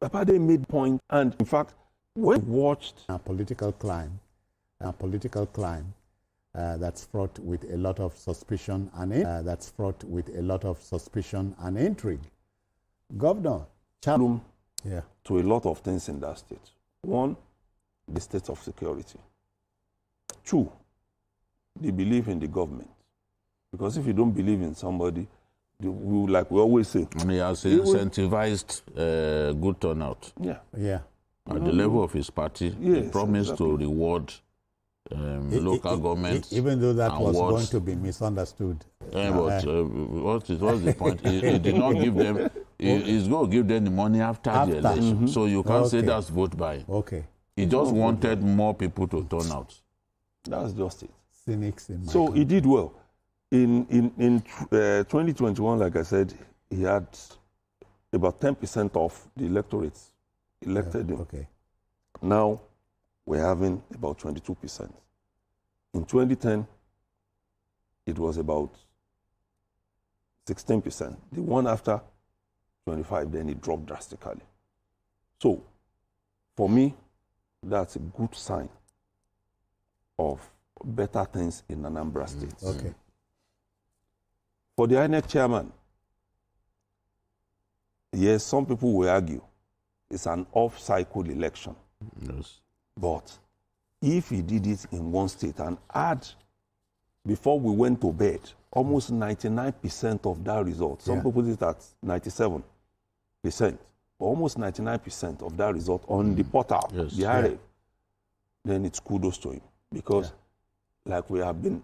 Abade made point, and in fact, when we watched a political climb that's fraught with a lot of suspicion and intrigue. Governor challenge to a lot of things in that state. One, the state of security. Two, the belief in the government. Because if you don't believe in somebody, like we always say, and he has incentivized good turnout. Yeah. At the level of his party, he promised to reward local governments. Even though that was going to be misunderstood. But what's the point? He did not give them. He's going to give them the money after the election. So you can't say that's vote buying. Okay. He just wanted more people to turn out. That's just it. Cynics in my so country. he did well. In 2021, like I said, he had about 10% of the electorate elected him. Okay. Now we're having about 22%. In 2010, it was about 16%. The one after 25, then it dropped drastically. So for me, that's a good sign of better things in Anambra State. Okay. For the INEC chairman, yes, some people will argue it's an off-cycle election. Yes. But if he did it in one state and add, before we went to bed, almost 99% of that result, some people did it at 97%, but almost 99% of that result on the portal, the RF, then it's kudos to him. Because like we have been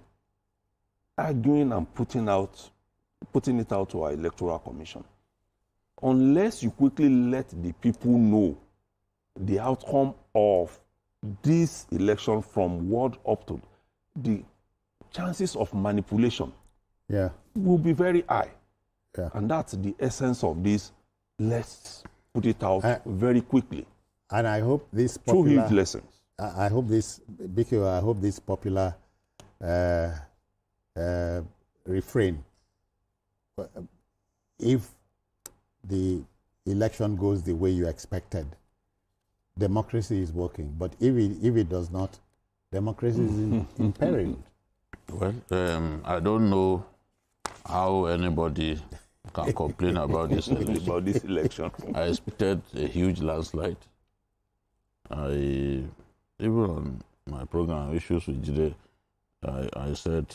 arguing and putting it out to our electoral commission, unless you quickly let the people know the outcome of this election from ward up to the chances of manipulation will be very high. And that's the essence of this. Let's put it out very quickly. And I hope this popular... Two huge lessons. I hope this, Biko, I hope this popular refrain, if the election goes the way you expected, democracy is working. But if it does not, democracy is imperiled. Well, I don't know how anybody can complain about this election. I expected a huge landslide. Even on my program, Issues with Jide, I said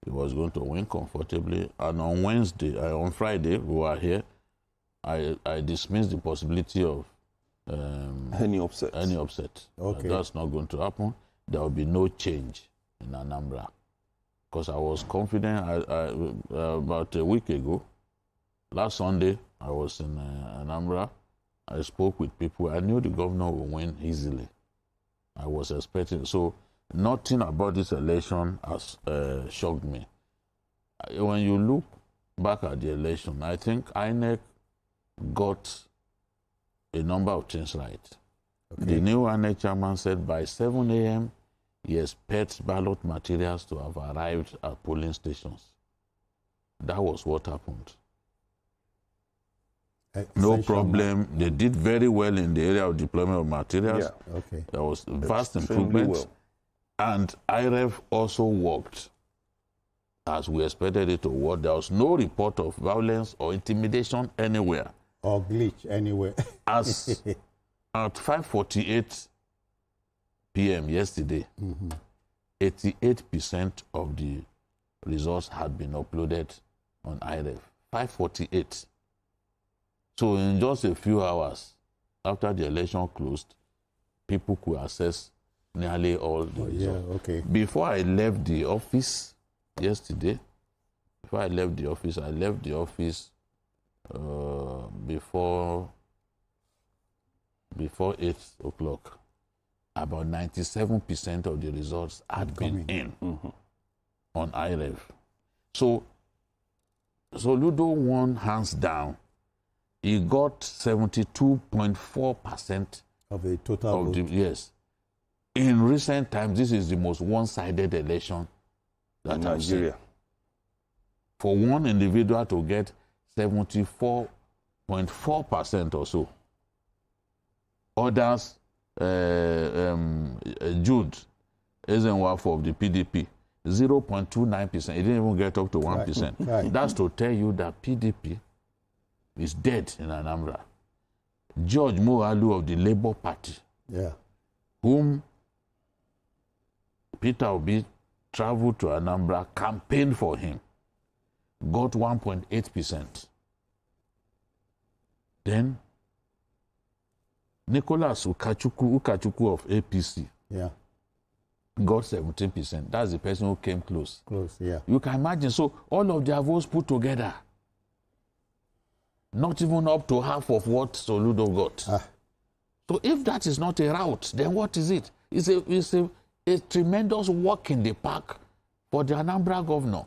he was going to win comfortably. And on Friday, we were here. I dismissed the possibility of any upset. Okay. That's not going to happen. There will be no change in Anambra. Because I was confident. About a week ago, last Sunday, I was in Anambra. I spoke with people. I knew the governor would win easily. I was expecting. So nothing about this election has shocked me. When you look back at the election, I think INEC got a number of things right. Okay. The new INEC chairman said by 7 a.m., he expects ballot materials to have arrived at polling stations. That was what happened. No problem. They did very well in the area of deployment of materials. Okay. There was vast improvements. Well. And IREF also worked as we expected it to work. There was no report of violence or intimidation anywhere. Or glitch anywhere. As at 5:48 p.m. yesterday, 88% of the results had been uploaded on IREF. 5:48. So in just a few hours after the election closed, people could access nearly all the results. Okay. Before I left the office yesterday, I left the office before 8 o'clock. About 97% of the results had been in on IREF. So Soludo won hands down. He got 72.4% of the total vote. Yes. In recent times, this is the most one-sided election that I've seen. For one individual to get 74 0.4% or so. Others, Jude Ezenwafo of the PDP, 0.29%. It didn't even get up to 1%. Right. That's to tell you that PDP is dead in Anambra. George Moalu of the Labour Party, whom Peter Obi traveled to Anambra, campaigned for him, got 1.8%. Then Nicholas Ukachukwu of APC got 17%. That's the person who came close. You can imagine. So all of their votes put together, not even up to half of what Soludo got. So if that is not a route, then what is it? It's a tremendous walk in the park for the Anambra governor.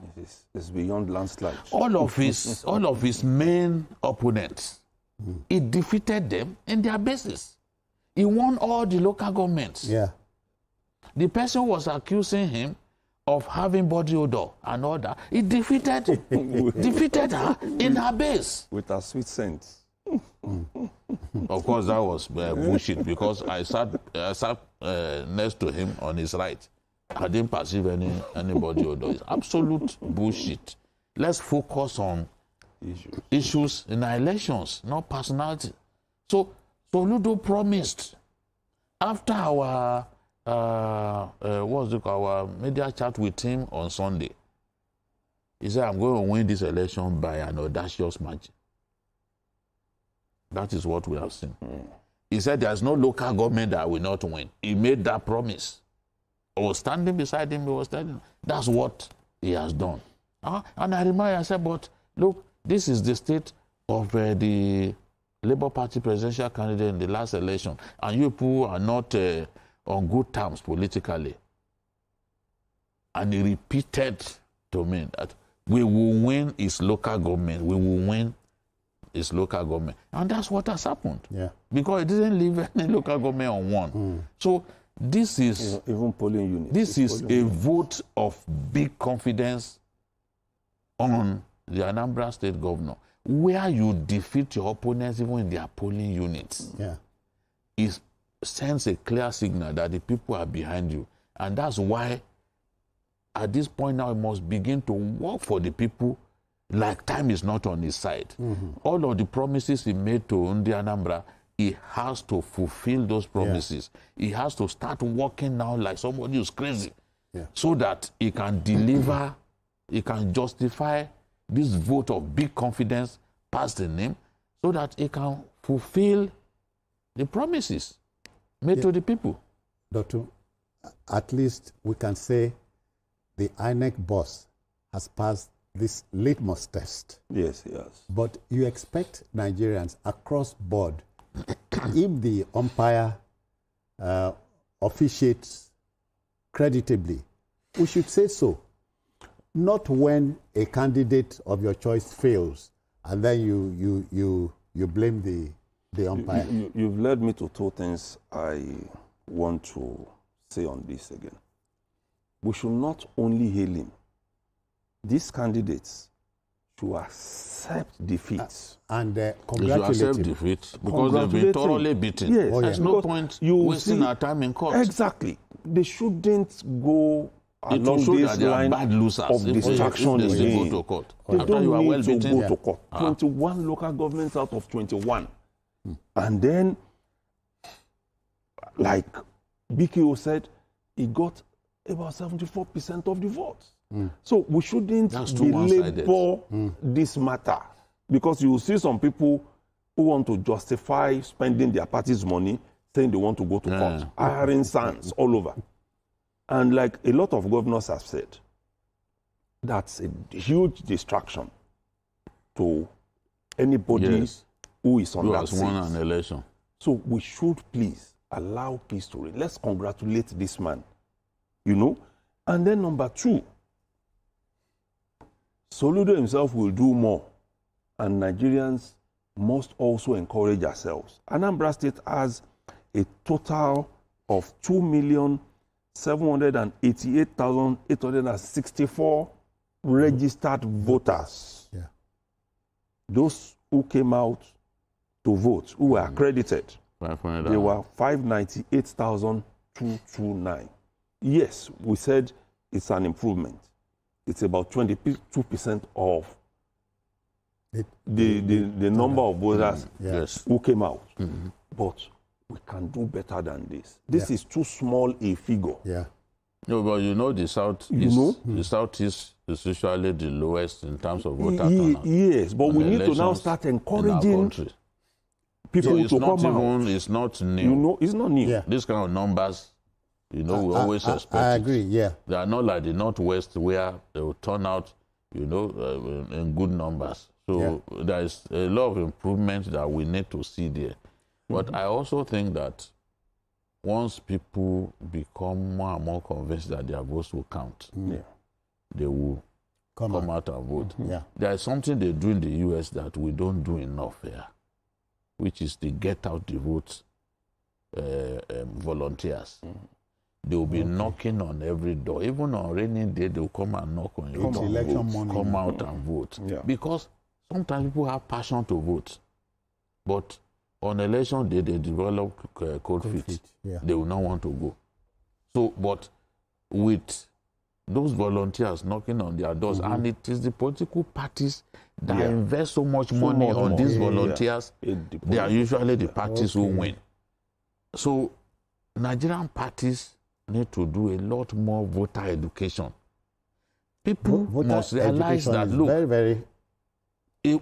It's beyond landslide. All of his main opponents, he defeated them in their bases. He won all the local governments. The person was accusing him of having body odor and all that. He defeated her in her base. With her sweet scent. Of course, that was bullshit, because I sat next to him on his right. I didn't perceive any body odor. It's absolute bullshit. Let's focus on issues in our elections, not personality. So Soludo promised after our our media chat with him on Sunday. He said, I'm going to win this election by an audacious margin. That is what we have seen. He said there's no local government that will not win. He made that promise. I was standing beside him, he was telling him. That's what he has done. And I remind I said, but look, this is the state of the Labour Party presidential candidate in the last election, and you people are not on good terms politically. And he repeated to me that we will win his local government. We will win his local government. And that's what has happened. Because it didn't leave any local government on one. So this is even polling units. This is a vote of big confidence on the Anambra State governor, where you defeat your opponents even in their polling units. It sends a clear signal that the people are behind you. And that's why at this point now, we must begin to work for the people like time is not on his side. All of the promises he made to Undi Anambra, he has to fulfill those promises. He has to start working now like somebody who's crazy, so that he can deliver, he can justify this vote of big confidence past the name, so that he can fulfill the promises made to the people. Doctor, at least we can say the INEC boss has passed this litmus test. Yes. But you expect Nigerians across board, if the umpire officiates creditably, we should say so. Not when a candidate of your choice fails and then you blame the umpire. You've led me to two things I want to say on this again. We should not only hail him. These candidates should accept defeat. And They congratulate should accept him. defeat, because they've been thoroughly beaten. Yes. There's no point wasting our time in court. Exactly. They shouldn't go It will along show this that they are line bad losers of distraction if they go again. to court. They After don't you are need well to beaten. go to court. 21 local governments out of 21. And then, like BKO said, he got about 74% of the votes. So we shouldn't belabor this matter, because you will see some people who want to justify spending their party's money saying they want to go to court, hiring sons all over. And like a lot of governors have said, that's a huge distraction to anybody who is on who that has seat. won an election. So we should please allow peace to reign. Let's congratulate this man, you know. And then number two, Soludo himself will do more, and Nigerians must also encourage ourselves. Anambra State has a total of 2,788,864 registered voters. Those who came out to vote who were accredited. 500. They were 598,229. Yes, we said it's an improvement. It's about 22% of the number of voters who came out. But we can do better than this. This is too small a figure. Yeah. No, but you know the Southeast, the Southeast is usually the lowest in terms of voter turnout. Yes, but we need to now start encouraging people to come out. It's not new. You know, it's not new. Yeah. This kind of numbers, you know, we always expect I it. agree, yeah. They are not like the Northwest where they will turn out, you know, in good numbers. So there is a lot of improvement that we need to see there. But I also think that once people become more and more convinced that their votes will count, they will come out and vote. Yeah. There is something they do in the U.S. that we don't do enough here, which is the get out the vote volunteers. They will be knocking on every door. Even on rainy day, they will come and knock on your door. Election morning. Come out and vote. Yeah. Because sometimes people have passion to vote, but on election day, they develop cold feet. Yeah. They will not want to go. So, but with those volunteers knocking on their doors, and it is the political parties that invest so much money on these volunteers, they are usually the parties who win. So, Nigerian parties need to do a lot more voter education. People must realize that, look,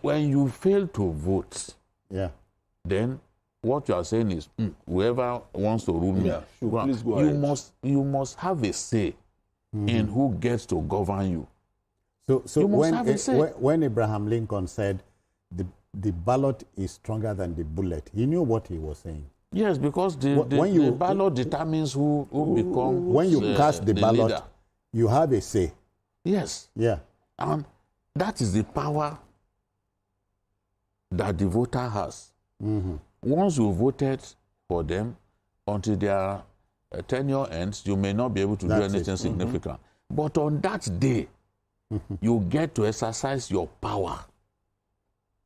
when you fail to vote, then what you are saying is, whoever wants to rule me, you must have a say in who gets to govern you. So when Abraham Lincoln said the ballot is stronger than the bullet, he knew what he was saying. Yes, because the ballot determines who becomes when you cast the ballot, leader. You have a say. Yes. Yeah. And that is the power that the voter has. Once you voted for them, until their tenure ends, you may not be able to do anything significant. But on that day, you get to exercise your power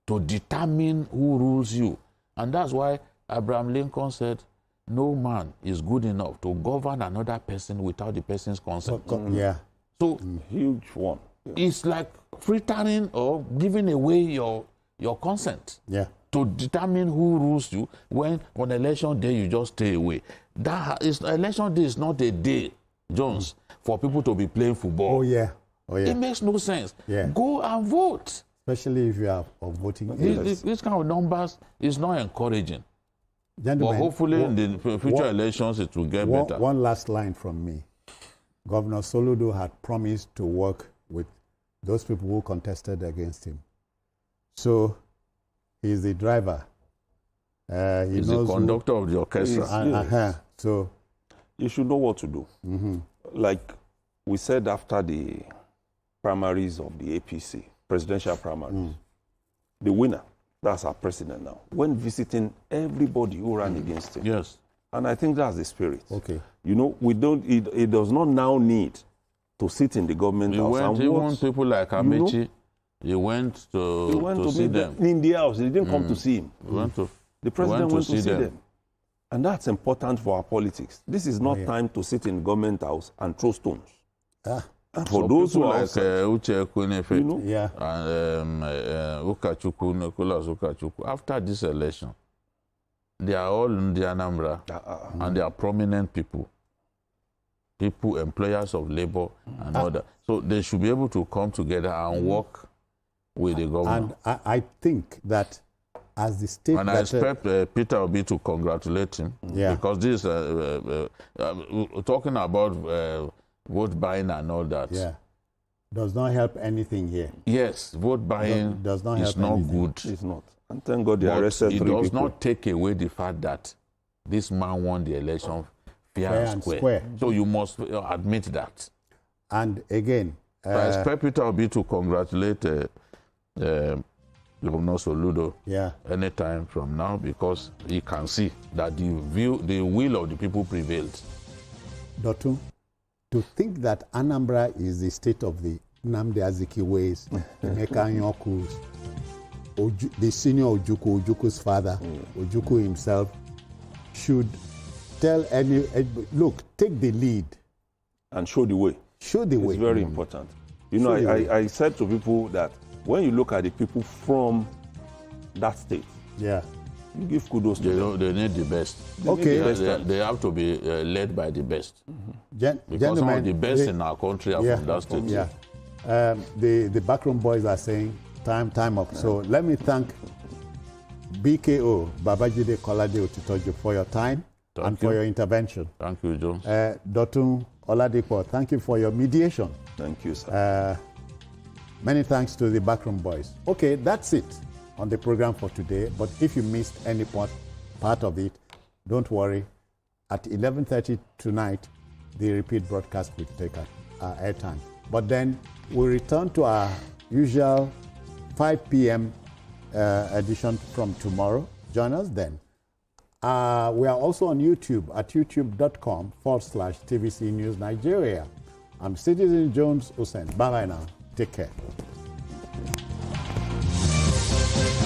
to determine who rules you. And that's why Abraham Lincoln said, no man is good enough to govern another person without the person's consent. So, huge one. It's like frittering or giving away your consent. To determine who rules you, when on election day you just stay away. Election day is not a day, Jones, for people to be playing football. It makes no sense. Go and vote. Especially if you are voting. This kind of numbers is not encouraging. Gentlemen, but hopefully in the future elections it will get better. One last line from me. Governor Soludo had promised to work with those people who contested against him. So he's the driver. He's the conductor of the orchestra. So you should know what to do. Like we said after the primaries of the APC, presidential primaries, the winner, that's our president now, went visiting everybody who ran against him. Yes. And I think that's the spirit. Okay. You know, it does not now need to sit in the government house. He went people like Amechi. He went to see them. In the house. He didn't come to see him. The president went to see them. And that's important for our politics. This is not time to sit in the government house and throw stones. And for those who are outside, Uche Ekwenefe, and Ukachukwu, Nicholas Ukachukwu, after this election, they are all in the Anambra, and they are prominent people, employers of labor and all that. So they should be able to come together and work with the government. And I think that as the state... And I expect Peter Obi to congratulate him, because this, talking about vote buying and all that. Does not help anything here. Yes, vote buying does not help is not anything. good. It's not. And thank God they arrested 3 people. It does not take away the fact that this man won the election fair and square. So you must admit that. And again... I expect Peter Obi to congratulate Governor Soludo anytime from now, because he can see that the will of the people prevailed. Dotun, to think that Anambra is the state of the Nnamdi Azikiwe's, the Emeka Anyaoku's, the senior Ojuku's father, Ojuku himself, should tell look, take the lead. And show the way. Show the way. It's very important. You know, I said to people that when you look at the people from that state, yeah, you give kudos to them. They need the best. They have to be led by the best. Because some of the best in our country are from that state. Yeah. The backroom boys are saying, time up. Yeah. So let me thank BKO, Babajide Kolade Otitojo, for your time for your intervention. Thank you, Jones. Dotun Oladipo, thank you for your mediation. Thank you, sir. Many thanks to the backroom boys. Okay, that's it on the program for today. But if you missed any part of it, don't worry. At 11:30 tonight, the repeat broadcast will take our airtime. But then we'll return to our usual 5 p.m. edition from tomorrow. Join us then. We are also on YouTube at youtube.com/TVC News Nigeria. I'm Citizen Jones Hussein. Bye-bye now. Take care.